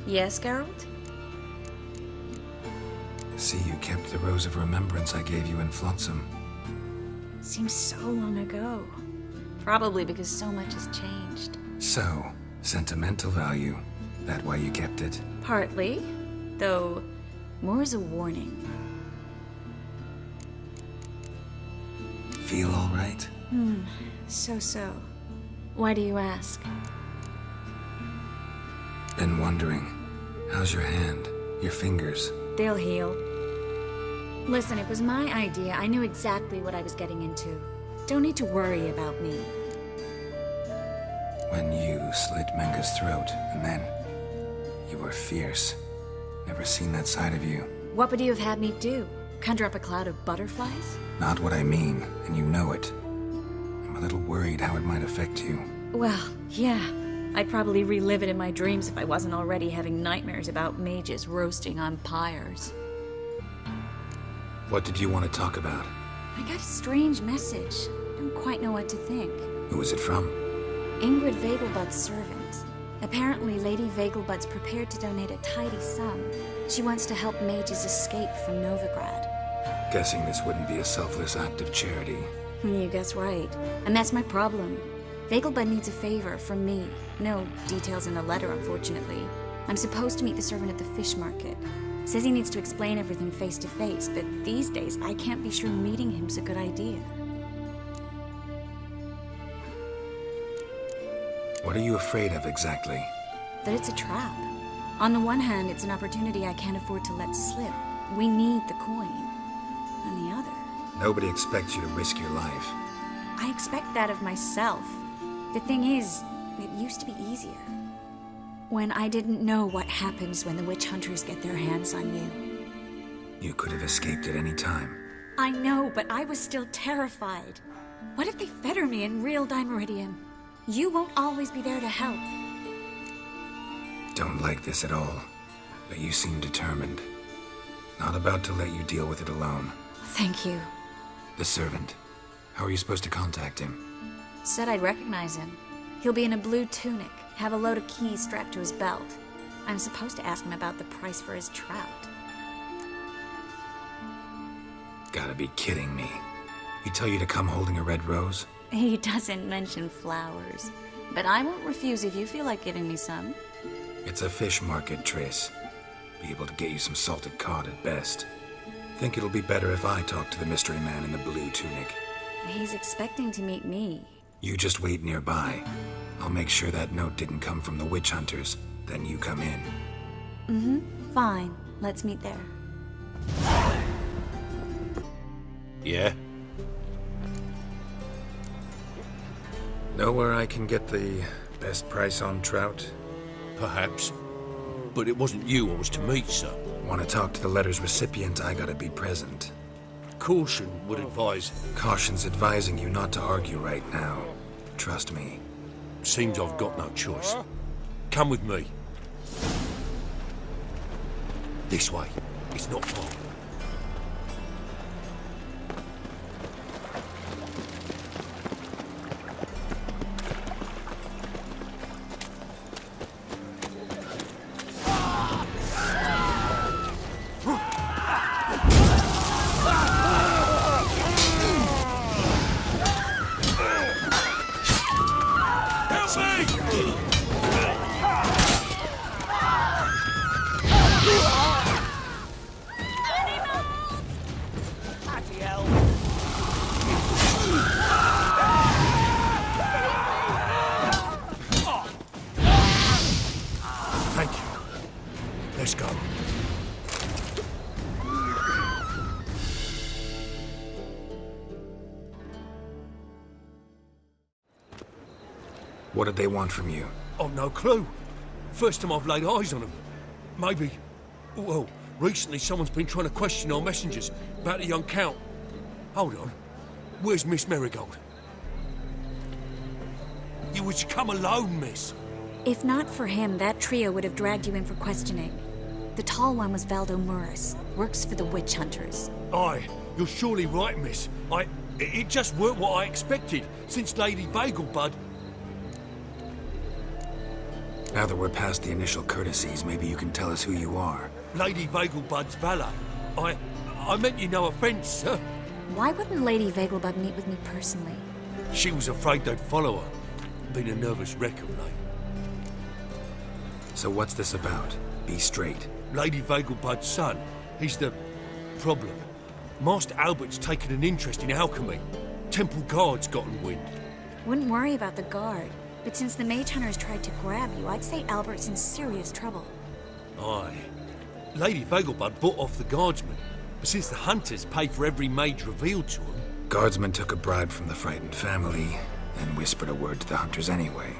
Yes, Geralt? See, you kept the rose of remembrance I gave you in Flotsam. Seems so long ago. Probably because so much has changed. So, sentimental value. That why you kept it? Partly, though more as a warning. Feel all right? So. Why do you ask? Been wondering. How's your hand? Your fingers? They'll heal. Listen, it was my idea. I knew exactly what I was getting into. Don't need to worry about me. When you slit Menga's throat, and then... you were fierce. Never seen that side of you. What would you have had me do? Conjure up a cloud of butterflies? Not what I mean, and you know it. I'm a little worried how it might affect you. Well, yeah. I'd probably relive it in my dreams if I wasn't already having nightmares about mages roasting on pyres. What did you want to talk about? I got a strange message. Don't quite know what to think. Who was it from? Ingrid Vegelbud's servant. Apparently, Lady Vegelbud's prepared to donate a tidy sum. She wants to help mages escape from Novigrad. Guessing this wouldn't be a selfless act of charity. You guess right. And that's my problem. Vegelbud needs a favor from me. No details in the letter, unfortunately. I'm supposed to meet the servant at the fish market. Says he needs to explain everything face to face, but these days I can't be sure meeting him's a good idea. What are you afraid of exactly? That it's a trap. On the one hand, it's an opportunity I can't afford to let slip. We need the coin. On the other... Nobody expects you to risk your life. I expect that of myself. The thing is, it used to be easier. When I didn't know what happens when the witch hunters get their hands on you. You could have escaped at any time. I know, but I was still terrified. What if they fetter me in real Dimeridium? You won't always be there to help. Don't like this at all, but you seem determined. Not about to let you deal with it alone. Thank you. The servant. How are you supposed to contact him? Said I'd recognize him. He'll be in a blue tunic, have a load of keys strapped to his belt. I'm supposed to ask him about the price for his trout. Gotta be kidding me. He tell you to come holding a red rose? He doesn't mention flowers, but I won't refuse if you feel like giving me some. It's a fish market, Triss. Be able to get you some salted cod at best. Think it'll be better if I talk to the mystery man in the blue tunic. He's expecting to meet me. You just wait nearby. I'll make sure that note didn't come from the witch hunters. Then you come in. Fine. Let's meet there. Yeah? Know where I can get the best price on trout? Perhaps. But it wasn't you I was to meet, sir. Want to talk to the letter's recipient, I gotta be present. Caution would advise. Caution's advising you not to argue right now. Trust me. Seems I've got no choice. Come with me. This way. It's not far. Thank you. Let's go. What did they want from you? I've no clue. First time I've laid eyes on them. Maybe... Well, recently someone's been trying to question our messengers about the young Count. Hold on. Where's Miss Marigold? You was to come alone, miss. If not for him, that trio would have dragged you in for questioning. The tall one was Valdo Murris. Works for the witch hunters. Aye, you're surely right, miss. It just weren't what I expected, since Lady Vegelbud... Now that we're past the initial courtesies, maybe you can tell us who you are. Lady Vegelbud's valet. I meant you no offence, sir. Why wouldn't Lady Vegelbud meet with me personally? She was afraid they'd follow her. Been a nervous wreck of late. So what's this about? Be straight. Lady Vegelbud's son, he's the problem. Master Albert's taken an interest in alchemy. Temple Guard's gotten wind. Wouldn't worry about the guard, but since the mage hunters tried to grab you, I'd say Albert's in serious trouble. Aye. Lady Vegelbud bought off the guardsmen, but since the hunters pay for every mage revealed to them... Guardsmen took a bribe from the frightened family, then whispered a word to the hunters anyway.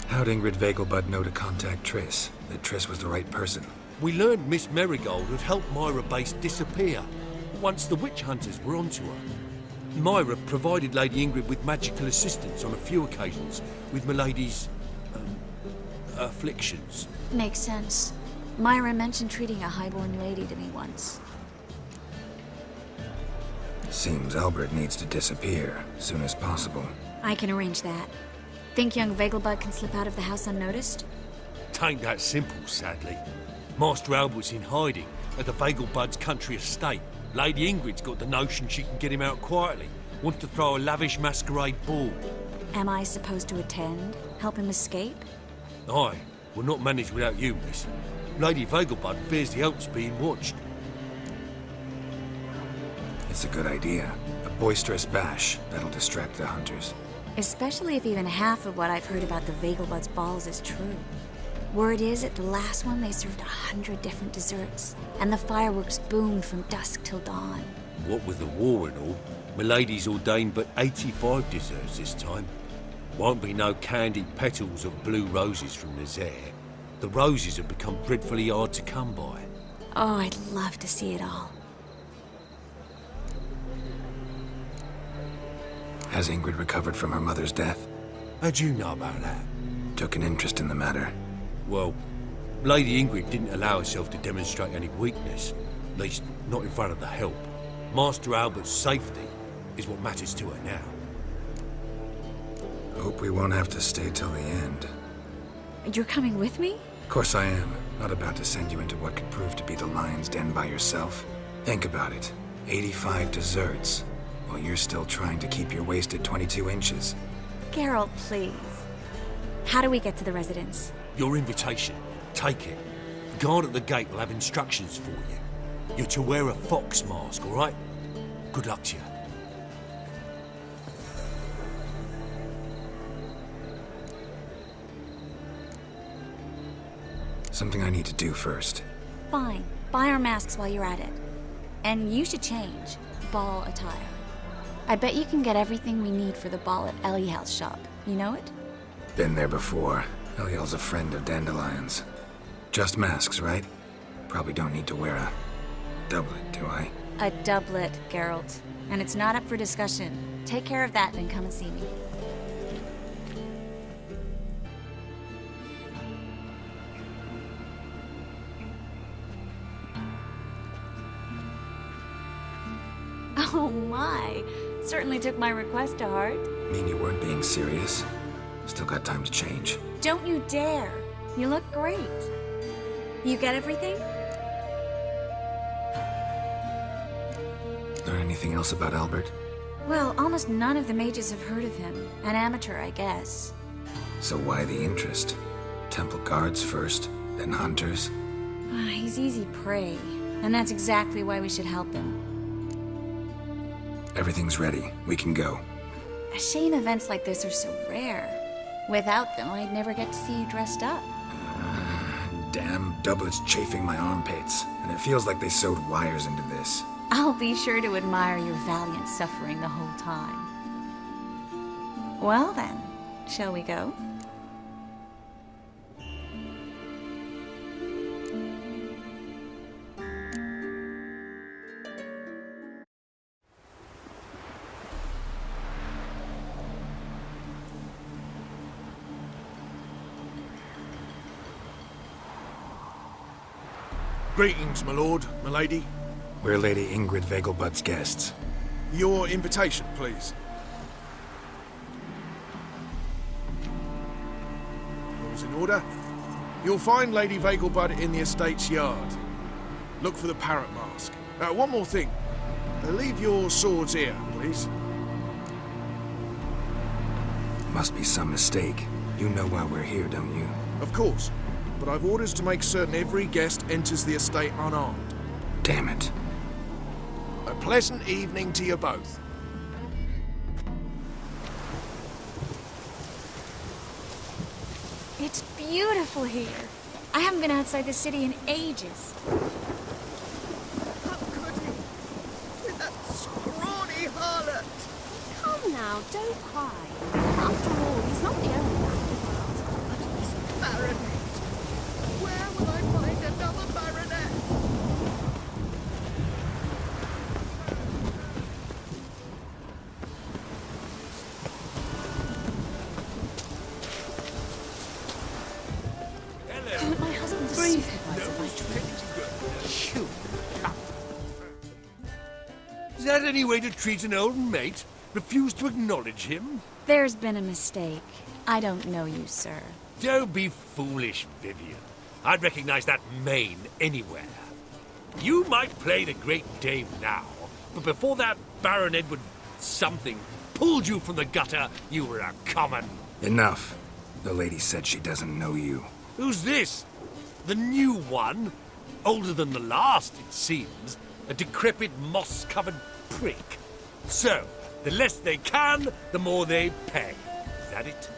How'd Ingrid Vegelbud know to contact Triss? That Triss was the right person? We learned Miss Marigold had helped Myra Base disappear once the witch hunters were onto her. Myra provided Lady Ingrid with magical assistance on a few occasions with Milady's... afflictions. Makes sense. Myra mentioned treating a highborn lady to me once. Seems Albert needs to disappear soon as possible. I can arrange that. Think young Vegelbud can slip out of the house unnoticed? Tain't that simple, sadly. Master Albert's in hiding at the Vegelbud's country estate. Lady Ingrid's got the notion she can get him out quietly. Wants to throw a lavish masquerade ball. Am I supposed to attend? Help him escape? Aye, we'll not manage without you, miss. Lady Vegelbud fears the Alps being watched. It's a good idea. A boisterous bash that'll distract the hunters. Especially if even half of what I've heard about the Vegelbud's balls is true. Word is, at the last one they served 100 different desserts, and the fireworks boomed from dusk till dawn. What with the war and all, Milady's ordained but 85 desserts this time. Won't be no candied petals of blue roses from Nazaire. The roses have become dreadfully hard to come by. Oh, I'd love to see it all. Has Ingrid recovered from her mother's death? How'd you know about that? Took an interest in the matter. Well, Lady Ingrid didn't allow herself to demonstrate any weakness. At least, not in front of the help. Master Albert's safety is what matters to her now. Hope we won't have to stay till the end. You're coming with me? Of course I am. Not about to send you into what could prove to be the lion's den by yourself. Think about it. 85 desserts, while you're still trying to keep your waist at 22 inches. Geralt, please. How do we get to the residence? Your invitation. Take it. The guard at the gate will have instructions for you. You're to wear a fox mask, all right? Good luck to you. Something I need to do first. Fine. Buy our masks while you're at it. And you should change. Ball attire. I bet you can get everything we need for the ball at Eliel's shop. You know it? Been there before. Eliel's a friend of Dandelion's. Just masks, right? Probably don't need to wear a doublet, do I? A doublet, Geralt. And it's not up for discussion. Take care of that, then come and see me. Oh my! Certainly took my request to heart. Mean you weren't being serious? Still got time to change. Don't you dare! You look great. You get everything? Learn anything else about Albert? Well, almost none of the mages have heard of him. An amateur, I guess. So why the interest? Temple guards first, then hunters? He's easy prey. And that's exactly why we should help him. Everything's ready. We can go. A shame events like this are so rare. Without them, I'd never get to see you dressed up. Damn doublets chafing my armpits, and it feels like they sewed wires into this. I'll be sure to admire your valiant suffering the whole time. Well then, shall we go? Greetings, my lord, my lady. We're Lady Ingrid Vegelbud's guests. Your invitation, please. All's in order. You'll find Lady Vegelbud in the estate's yard. Look for the parrot mask. One more thing. Leave your swords here, please. Must be some mistake. You know why we're here, don't you? Of course. But I've orders to make certain every guest enters the estate unarmed. Damn it. A pleasant evening to you both. It's beautiful here. I haven't been outside the city in ages. How could you? With that scrawny harlot! Come now, don't cry. After all, he's not the only man in the world. But he's a baronet. Where will I find another baronet? My husband is supervisor by trade. Is that any way to treat an old mate? Refuse to acknowledge him? There's been a mistake. I don't know you, sir. Don't be foolish, Vivian. I'd recognize that mane anywhere. You might play the Great Dame now, but before that Baron Edward something pulled you from the gutter, you were a common. Enough. The lady said she doesn't know you. Who's this? The new one? Older than the last, it seems. A decrepit, moss-covered prick. So, the less they can, the more they pay. Is that it?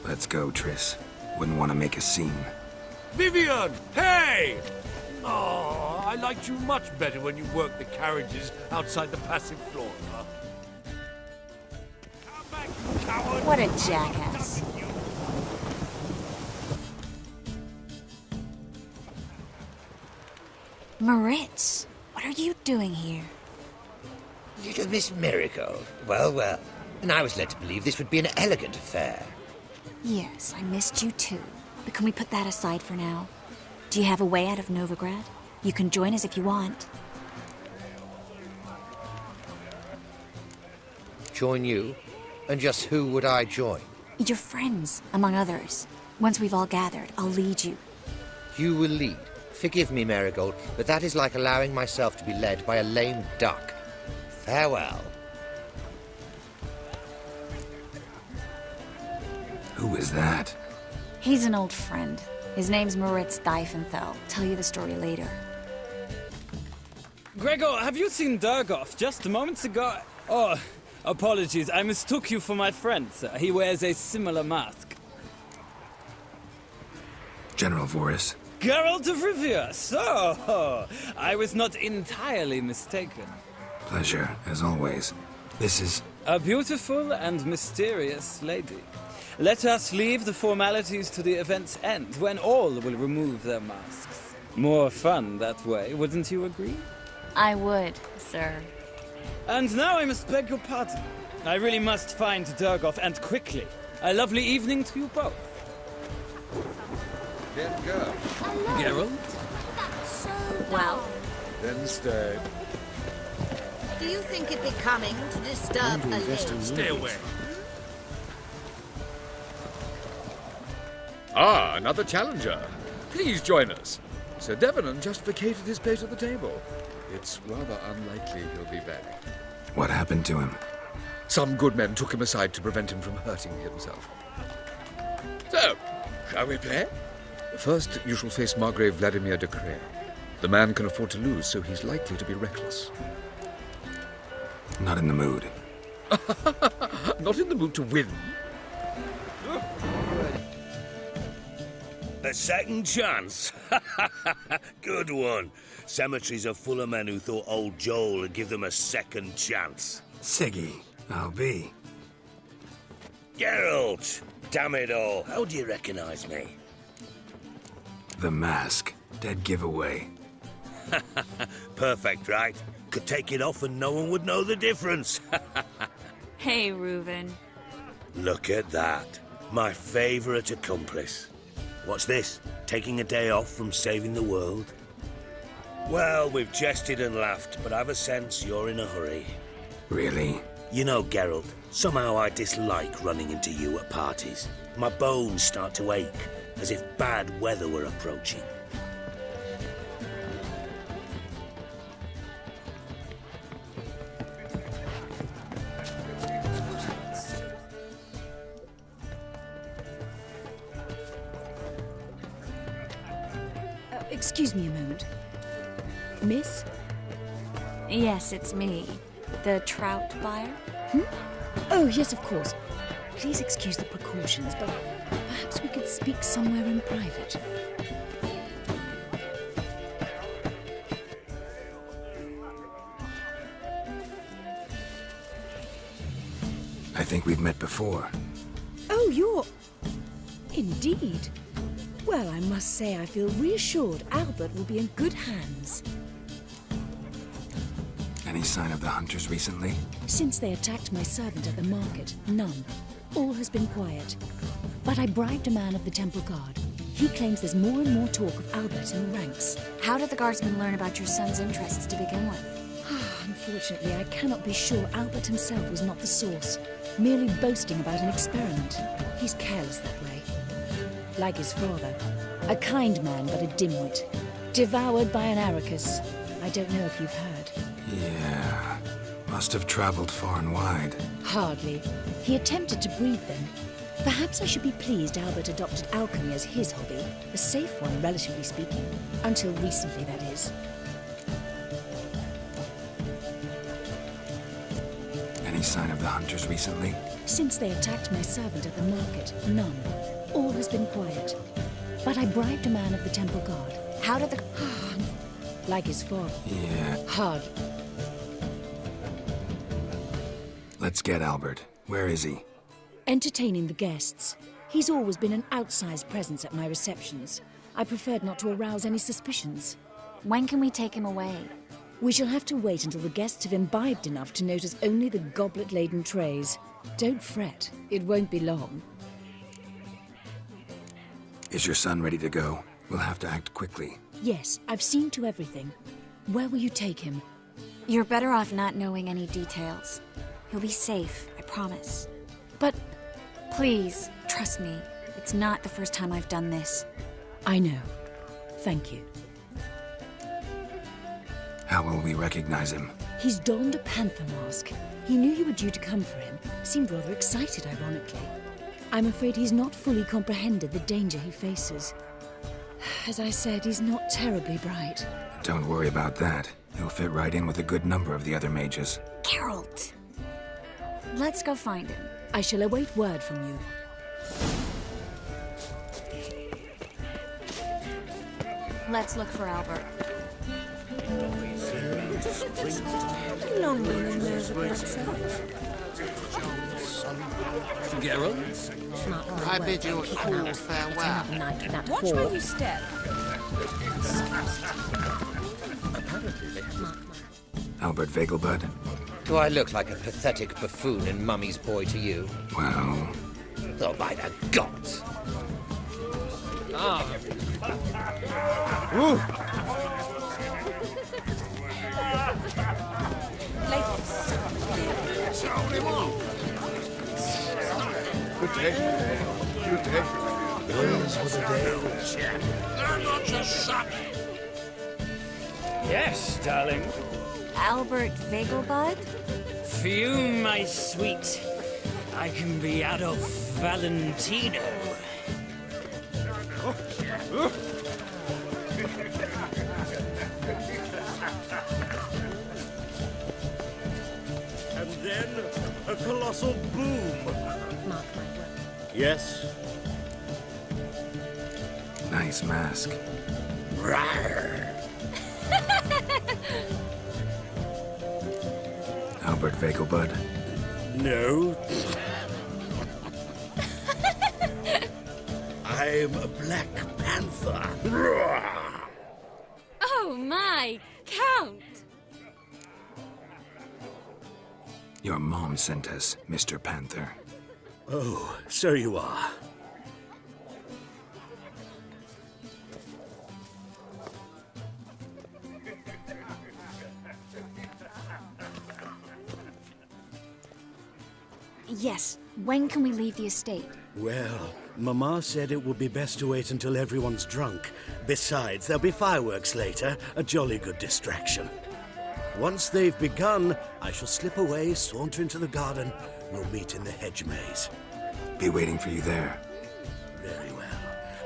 Let's go, Triss. Wouldn't want to make a scene. Vivian! Hey! Oh, I liked you much better when you worked the carriages outside the passive floor. Come back, you coward! What a jackass. Moritz, what are you doing here? Little Miss Marigold. Well, well. And I was led to believe this would be an elegant affair. Yes, I missed you too. But can we put that aside for now? Do you have a way out of Novigrad? You can join us if you want. Join you? And just who would I join? Your friends, among others. Once we've all gathered, I'll lead you. You will lead. Forgive me, Marigold, but that is like allowing myself to be led by a lame duck. Farewell. Who is that? He's an old friend. His name's Moritz Diefenthal. Tell you the story later. Gregor, have you seen Durgoff just moments ago? Oh, apologies. I mistook you for my friend, sir. He wears a similar mask. General Voris. Geralt of Rivia. So, I was not entirely mistaken. Pleasure, as always. This is... A beautiful and mysterious lady. Let us leave the formalities to the event's end, when all will remove their masks. More fun that way, wouldn't you agree? I would, sir. And now I must beg your pardon. I really must find Durgoff, and quickly. A lovely evening to you both. Then go. Geralt? Well, Then stay. Do you think it becoming to disturb a lady? Stay away. Ah, another challenger. Please join us. Sir Devenant just vacated his place at the table. It's rather unlikely he'll be back. What happened to him? Some good men took him aside to prevent him from hurting himself. So, shall we play? First, you shall face Margrave Vladimir de Cray. The man can afford to lose, so he's likely to be reckless. Not in the mood. Not in the mood to win. A second chance? Good one. Cemeteries are full of men who thought old Joel would give them a second chance. Siggy, I'll be. Geralt! Damn it all. How do you recognize me? The mask. Dead giveaway. Perfect, right? Could take it off and no one would know the difference. hey, Reuven. Look at that. My favorite accomplice. What's this? Taking a day off from saving the world? Well, we've jested and laughed, but I've a sense you're in a hurry. Really? You know, Geralt, somehow I dislike running into you at parties. My bones start to ache, as if bad weather were approaching. Excuse me a moment. Miss? Yes, it's me. The trout buyer? Oh, yes, of course. Please excuse the precautions, but perhaps we could speak somewhere in private. I think we've met before. Oh, you're... Indeed. Well, I must say I feel reassured Albert will be in good hands. Any sign of the hunters recently? Since they attacked my servant at the market, none. All has been quiet. But I bribed a man of the Temple Guard. He claims there's more and more talk of Albert in the ranks. How did the guardsmen learn about your son's interests to begin with? Unfortunately, I cannot be sure Albert himself was not the source, merely boasting about an experiment. He's careless that way. Like his father. A kind man, but a dimwit. Devoured by an Arrakis. I don't know if you've heard. Yeah. Must have traveled far and wide. Hardly. He attempted to breed them. Perhaps I should be pleased Albert adopted alchemy as his hobby. A safe one, relatively speaking. Until recently, that is. Any sign of the hunters recently? Since they attacked my servant at the market, none. All has been quiet. But I bribed a man of the Temple Guard. How did the... Like his father. Yeah. Hardly. Let's get Albert. Where is he? Entertaining the guests. He's always been an outsized presence at my receptions. I preferred not to arouse any suspicions. When can we take him away? We shall have to wait until the guests have imbibed enough to notice only the goblet-laden trays. Don't fret. It won't be long. Is your son ready to go? We'll have to act quickly. Yes, I've seen to everything. Where will you take him? You're better off not knowing any details. He'll be safe, I promise. But... Please, trust me. It's not the first time I've done this. I know. Thank you. How will we recognize him? He's donned a panther mask. He knew you were due to come for him. Seemed rather excited, ironically. I'm afraid he's not fully comprehended the danger he faces. As I said, he's not terribly bright. Don't worry about that. He'll fit right in with a good number of the other mages. Geralt! Let's go find him. I shall await word from you. Let's look for Albert. Long been in those outside. I bid you a cool farewell. Watch where you step. Albert Vegelbud? Do I look like a pathetic buffoon and Mummy's boy to you? Well... Oh, by the gods! Good day. Good day. Those were the days. They're not just suck. Yes, darling. Albert Vegelbud? Fume, my sweet. I can be Adolf Valentino. And then a colossal boom. Mark my word. Yes. Nice mask. Rawr. Albert Vegelbud? No. I'm a Black Panther. Rawr. Oh my, Count! Your mom sent us, Mr. Panther. Oh, so you are. Yes. When can we leave the estate? Well, Mama said it would be best to wait until everyone's drunk. Besides, there'll be fireworks later, a jolly good distraction. Once they've begun, I shall slip away, saunter into the garden. We'll meet in the hedge maze. Be waiting for you there. Very well.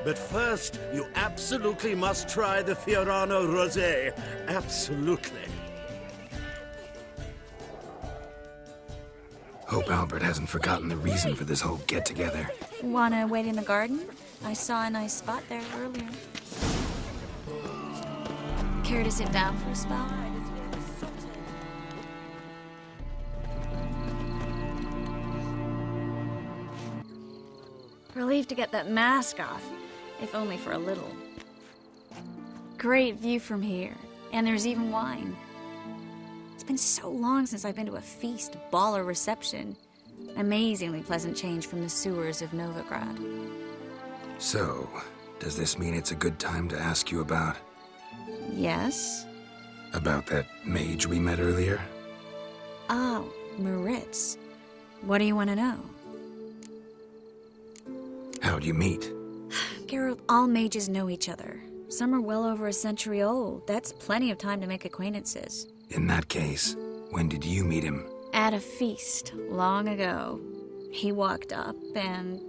But first, you absolutely must try the Fiorano Rosé. Absolutely. Hope Albert hasn't forgotten the reason for this whole get-together. Wanna wait in the garden? I saw a nice spot there earlier. Care to sit down for a spell? Relieved to get that mask off, if only for a little. Great view from here, and there's even wine. It's been so long since I've been to a feast, ball, or reception. Amazingly pleasant change from the sewers of Novigrad. So, does this mean it's a good time to ask you about... Yes? About that mage we met earlier? Oh, Maritz. What do you want to know? How'd you meet? Geralt, all mages know each other. Some are well over a century old. That's plenty of time to make acquaintances. In that case, when did you meet him? At a feast, long ago. He walked up and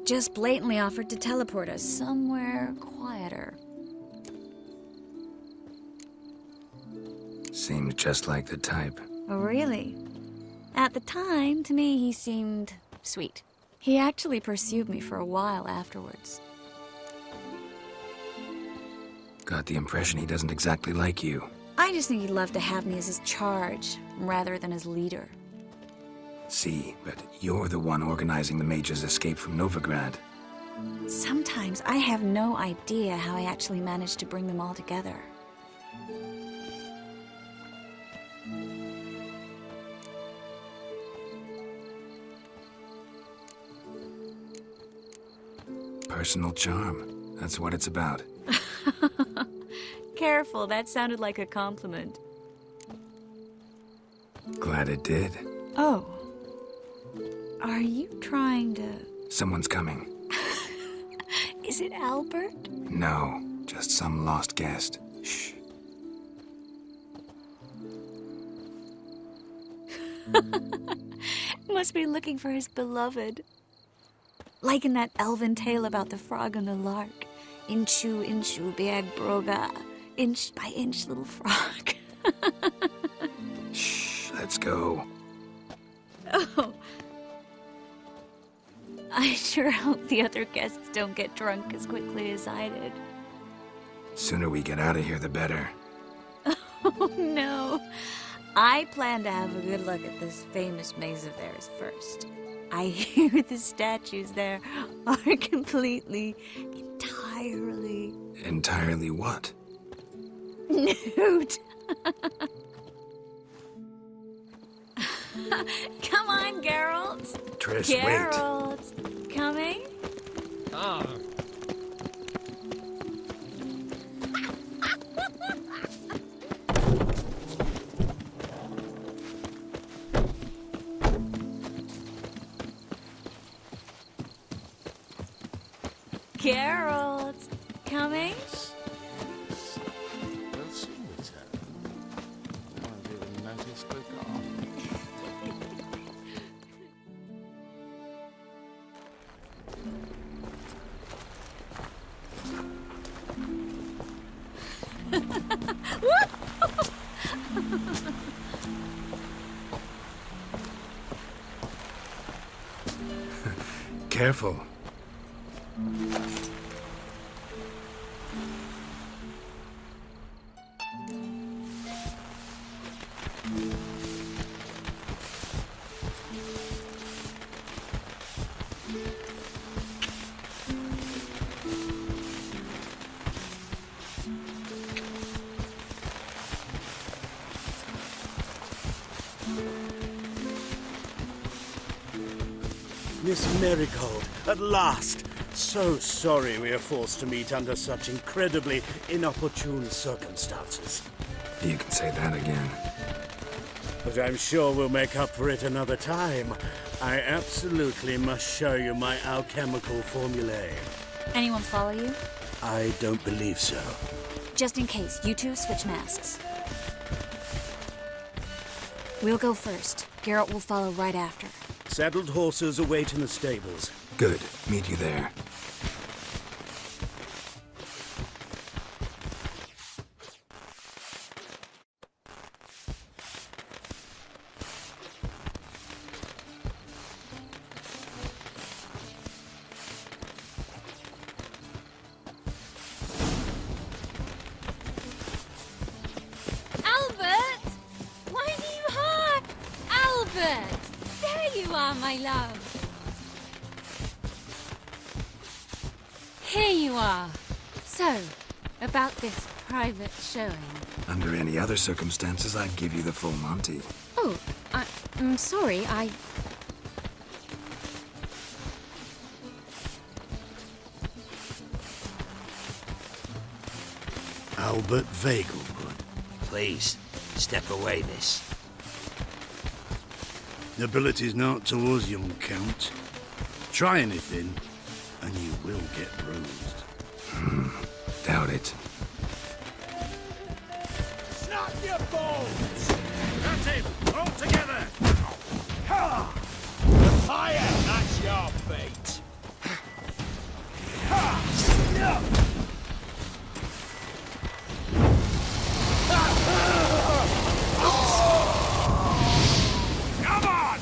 just blatantly offered to teleport us somewhere quieter. Seems just like the type. Oh, really? At the time, to me, he seemed sweet. He actually pursued me for a while afterwards. Got the impression he doesn't exactly like you. I just think he'd love to have me as his charge, rather than his leader. See, but you're the one organizing the mage's escape from Novigrad. Sometimes I have no idea how I actually managed to bring them all together. Personal charm. That's what it's about. Careful, that sounded like a compliment. Glad it did. Oh. Are you trying to... Someone's coming. Is it Albert? No, just some lost guest. Shh. Must be looking for his beloved. Like in that elven tale about the frog and the lark. Inchu, inchu, beag broga. Inch by inch, little frog. Shh, let's go. Oh. I sure hope the other guests don't get drunk as quickly as I did. Sooner we get out of here, the better. Oh, no. I plan to have a good look at this famous maze of theirs first. I hear the statues there are entirely... Entirely what? Nude. Come on, Geralt. Triss, Geralt. Coming? Ah. Geralt. Coming? We'll soon return. Won't even notice we're gone. Careful. Miss Marigold, at last! So sorry we are forced to meet under such incredibly inopportune circumstances. You can say that again. But I'm sure we'll make up for it another time. I absolutely must show you my alchemical formulae. Anyone follow you? I don't believe so. Just in case, you two switch masks. We'll go first. Garrett will follow right after. Saddled horses await in the stables. Good. Meet you there. Albert! Why do you hark? Albert! There you are, my love. Here you are. So, about this private showing. Under any other circumstances, I'd give you the full Monty. Oh, I'm sorry, Albert Vegelbud. Please, step away, miss. Nobility's not towards young Count. Try anything, and you will get bruised. Doubt it. Snap your bones! That's him! All together! Ha! Fire! That's your fate! Ha! No! Come on!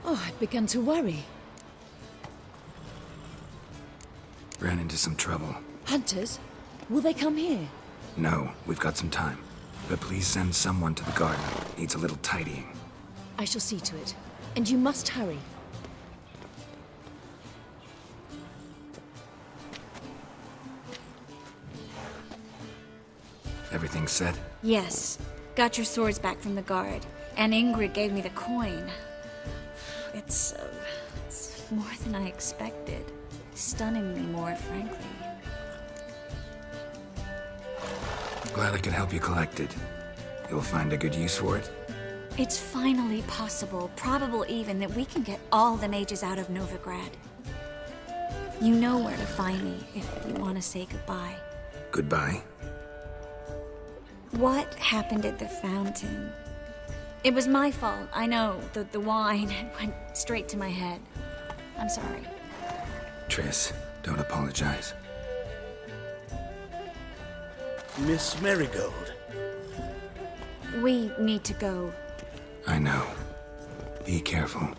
Oh, I've begun to worry. Ran into some trouble. Hunters? Will they come here? No, we've got some time. But please send someone to the garden. Needs a little tidying. I shall see to it. And you must hurry. Everything set? yes. Got your swords back from the guard. And Ingrid gave me the coin. It's more than I expected. Stunningly more, frankly. Glad I could help you collect it. You'll find a good use for it? It's finally possible, probable even, that we can get all the mages out of Novigrad. You know where to find me if you want to say goodbye. Goodbye? What happened at the fountain? It was my fault, I know. The wine went straight to my head. I'm sorry. Triss, don't apologize. Miss Marigold. We need to go. I know. Be careful.